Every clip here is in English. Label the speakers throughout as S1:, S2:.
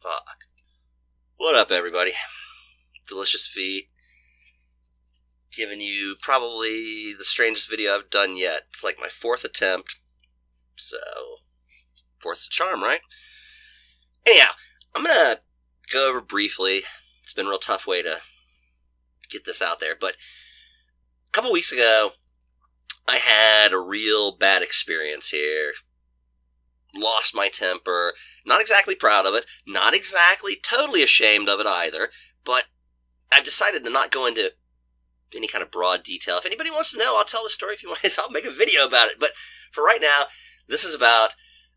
S1: Fuck. What up, everybody? Delicious V. Giving you probably the strangest video I've done yet. It's like my 4th attempt. So, 4th's the charm, right? Anyhow, I'm going to go over briefly. It's been a real tough way to get this out there. But a couple weeks ago, I had a real bad experience here. Lost my temper. Not exactly proud of it. Not exactly totally ashamed of it either. But I've decided to not go into any kind of broad detail. If anybody wants to know, I'll tell the story. If you want, I'll make a video about it. But for right now, this is about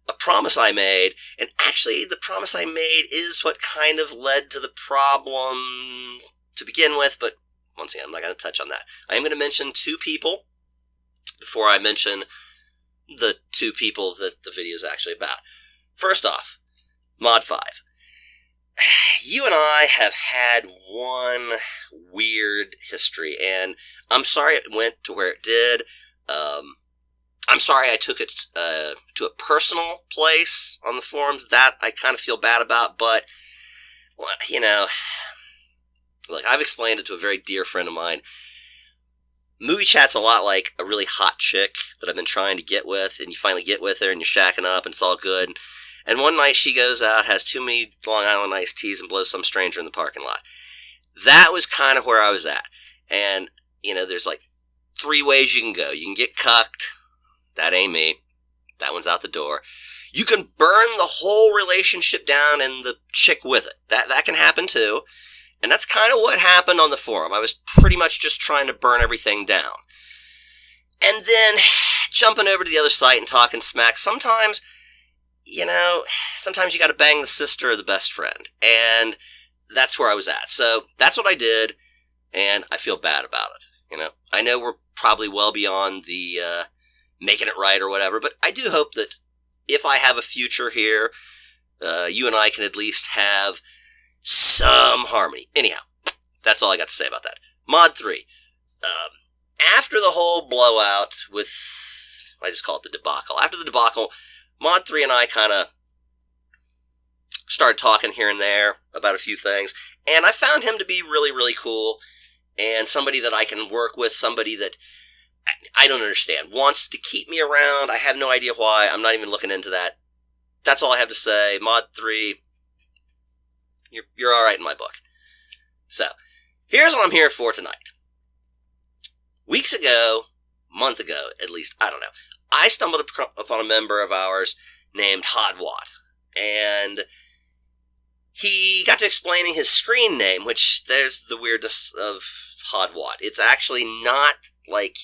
S1: a promise I made. And actually, the promise I made is what kind of led to the problem to begin with. But once again, I'm not going to touch on that. I am going to mention 2 people before I mention the 2 people that the video is actually about. First off, Mod 5. You and I have had one weird history, and I'm sorry it went to where it did. I'm sorry I took it to a personal place on the forums. That I kind of feel bad about, but, well, you know, look, I've explained it to a very dear friend of mine. Moviechat's a lot like a really hot chick that I've been trying to get with, and you finally get with her, and you're shacking up, and it's all good. And one night she goes out, has too many Long Island iced teas, and blows some stranger in the parking lot. That was kind of where I was at. And, you know, there's like 3 ways you can go. You can get cucked. That ain't me. That one's out the door. You can burn the whole relationship down and the chick with it. That can happen too. And that's kind of what happened on the forum. I was pretty much just trying to burn everything down. And then jumping over to the other site and talking smack. Sometimes, you know, sometimes you got to bang the sister or the best friend. And that's where I was at. So that's what I did. And I feel bad about it. You know, I know we're probably well beyond the making it right or whatever. But I do hope that if I have a future here, you and I can at least have some harmony. Anyhow, that's all I got to say about that. Mod 3. After the whole blowout with, I just call it the debacle. After the debacle, Mod 3 and I kind of started talking here and there about a few things. And I found him to be really, really cool. And somebody that I can work with. Somebody that I don't understand. Wants to keep me around. I have no idea why. I'm not even looking into that. That's all I have to say. Mod 3. You're all right in my book. So, here's what I'm here for tonight. Weeks ago, month ago at least, I don't know, I stumbled upon a member of ours named HodWatt. And he got to explaining his screen name, which there's the weirdness of HodWatt. It's actually not like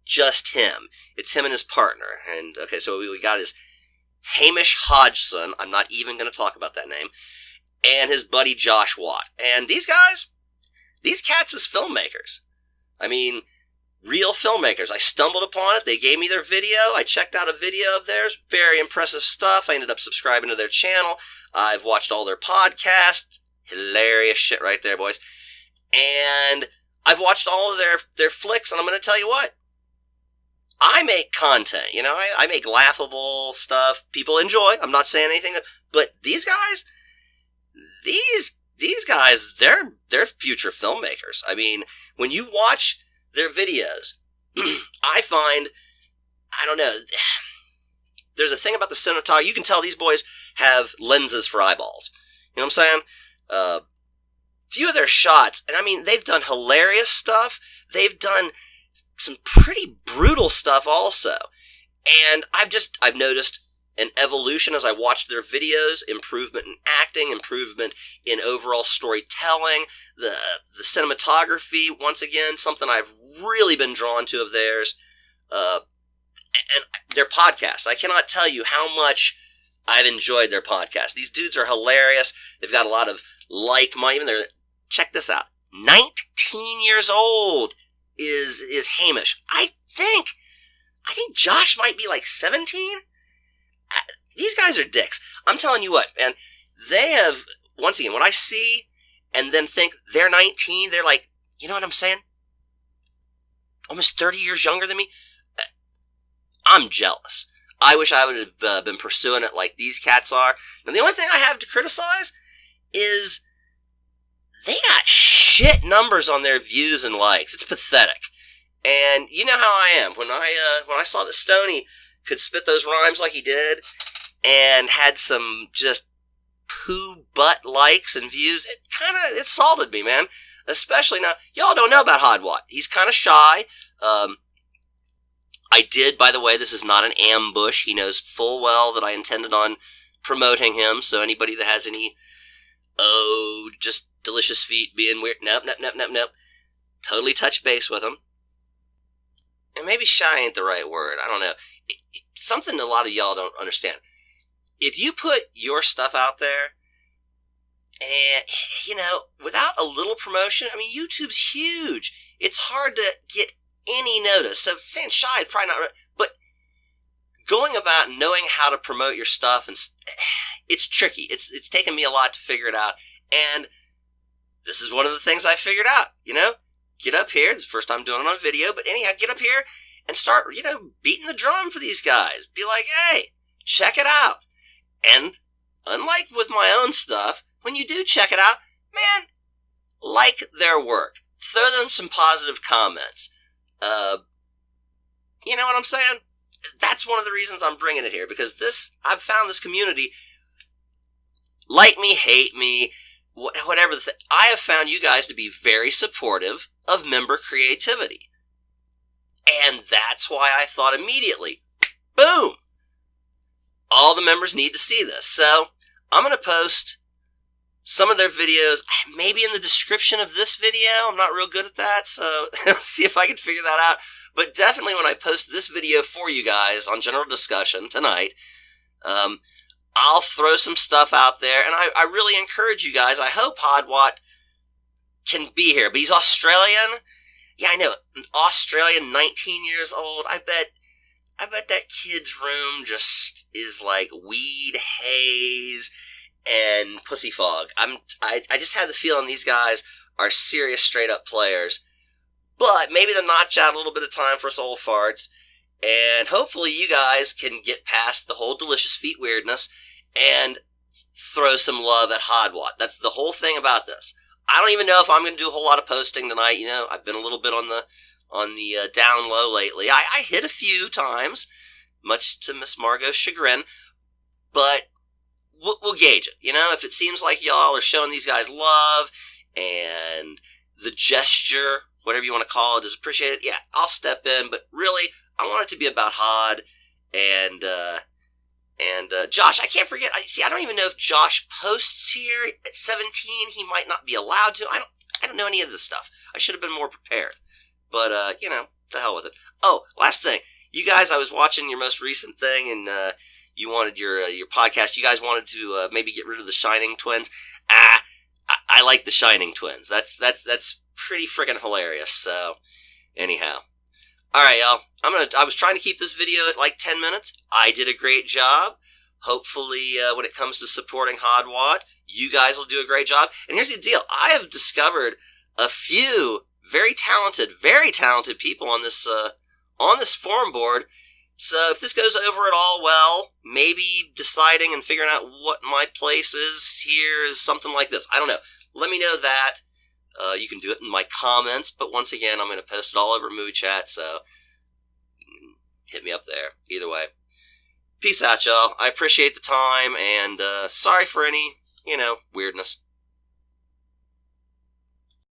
S1: just him. It's him and his partner. And, okay, so we got his Hamish Hodgson. I'm not even going to talk about that name. And his buddy Josh Watt. And these guys, these cats is filmmakers. I mean, real filmmakers. I stumbled upon it. They gave me their video. I checked out a video of theirs. Very impressive stuff. I ended up subscribing to their channel. I've watched all their podcasts. Hilarious shit right there, boys. And I've watched all of their flicks, and I'm going to tell you what. I make content, you know. I make laughable stuff. People enjoy. I'm not saying anything. But these guys... These guys, they're future filmmakers. I mean, when you watch their videos, I find, I don't know, there's a thing about the cinematography. You can tell these boys have lenses for eyeballs. You know what I'm saying? Few of their shots, and I mean, they've done hilarious stuff. They've done some pretty brutal stuff also. And I've noticed an evolution as I watched their videos, improvement in acting, improvement in overall storytelling, the cinematography, once again, something I've really been drawn to of theirs, and their podcast. I cannot tell you how much I've enjoyed their podcast. These dudes are hilarious. They've got a lot of like-minded, check this out, 19 years old is Hamish. I think Josh might be like 17. These guys are dicks. I'm telling you what, man. They have, once again, when I see and then think they're 19, they're like, you know what I'm saying? Almost 30 years younger than me. I'm jealous. I wish I would have been pursuing it like these cats are. And the only thing I have to criticize is they got shit numbers on their views and likes. It's pathetic. And you know how I am. When I saw that Stoney could spit those rhymes like he did and had some just poo butt likes and views, it salted me, man. Especially now, y'all don't know about HodWatt. He's kind of shy. I did, by the way, this is not an ambush. He knows full well that I intended on promoting him, so anybody that has any, just delicious feet being weird, nope. Totally touch base with him. And maybe shy ain't the right word, I don't know. Something a lot of y'all don't understand. If you put your stuff out there, and, without a little promotion, I mean, YouTube's huge. It's hard to get any notice. So saying shy is probably not right. But going about knowing how to promote your stuff, and it's tricky. It's taken me a lot to figure it out. And this is one of the things I figured out, Get up here. It's the first time doing it on video. But anyhow, get up here and start, beating the drum for these guys. Be like, hey, check it out. And unlike with my own stuff, when you do check it out, man, like their work. Throw them some positive comments. You know what I'm saying? That's one of the reasons I'm bringing it here, because I've found this community, like me, hate me, whatever I have found you guys to be very supportive of member creativity. And that's why I thought immediately, boom, all the members need to see this. So I'm going to post some of their videos, maybe in the description of this video. I'm not real good at that, so see if I can figure that out. But definitely when I post this video for you guys on General Discussion tonight, I'll throw some stuff out there. And I really encourage you guys. I hope HodWatt can be here. But he's Australian. Yeah, I know. Australian, 19 years old. I bet that kid's room just is like weed, haze, and pussy fog. I just have the feeling these guys are serious, straight-up players. But maybe they'll notch out a little bit of time for us old farts. And hopefully you guys can get past the whole delicious feet weirdness and throw some love at HodWatt. That's the whole thing about this. I don't even know if I'm going to do a whole lot of posting tonight. I've been a little bit on the down low lately. I hit a few times, much to Miss Margot's chagrin. But we'll gauge it. If it seems like y'all are showing these guys love and the gesture, whatever you want to call it, is appreciated, yeah, I'll step in. But really, I want it to be about Hod and Josh. I can't forget. I don't even know if Josh posts here at 17. He might not be allowed to. I don't know any of this stuff. I should have been more prepared. But the hell with it. Oh, last thing, you guys. I was watching your most recent thing, and you wanted your podcast. You guys wanted to maybe get rid of the Shining twins. I like the Shining twins. That's pretty freaking hilarious. So, anyhow. Alright, y'all. I was trying to keep this video at like 10 minutes. I did a great job. Hopefully, when it comes to supporting HodWatt, you guys will do a great job. And here's the deal. I have discovered a few very talented people on this forum board. So if this goes over at all well, maybe deciding and figuring out what my place is here is something like this. I don't know. Let me know that. You can do it in my comments, but once again, I'm going to post it all over Moviechat, so hit me up there. Either way. Peace out, y'all. I appreciate the time, and sorry for any, weirdness.